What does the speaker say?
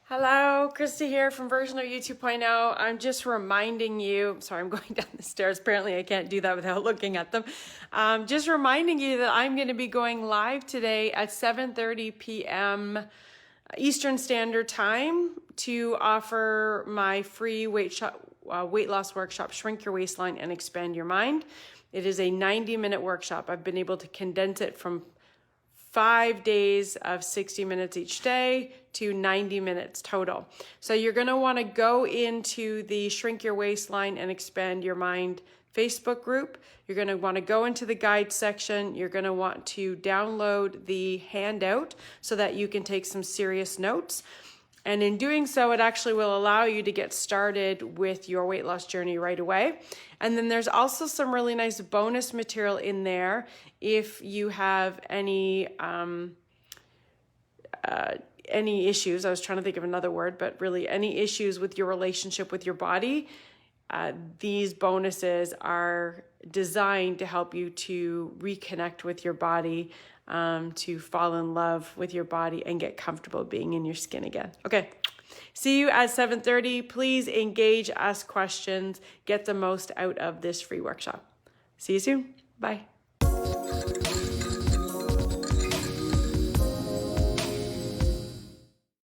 Hello, Krista here from Version of You 2.0. I'm just reminding you, sorry, I'm going down the stairs. Apparently I can't do that without looking at them. Just reminding you that I'm going to be going live today at 7:30 p.m. Eastern Standard Time to offer my free weight loss workshop, Shrink Your Waistline and Expand Your Mind. It is a 90-minute workshop. I've been able to condense it from 5 days of 60 minutes each day to 90 minutes total. So you're going to want to go into the Shrink Your Waistline and Expand Your Mind Facebook group. You're going to want to go into the guide section. You're going to want to download the handout so that you can take some serious notes. And in doing so, it actually will allow you to get started with your weight loss journey right away. And then there's also some really nice bonus material in there if you have any issues. I was trying to think of another word, but really any issues with your relationship with your body. These bonuses are designed to help you to reconnect with your body, to fall in love with your body and get comfortable being in your skin again. Okay, see you at 7:30. Please engage, ask questions, get the most out of this free workshop. See you soon. Bye.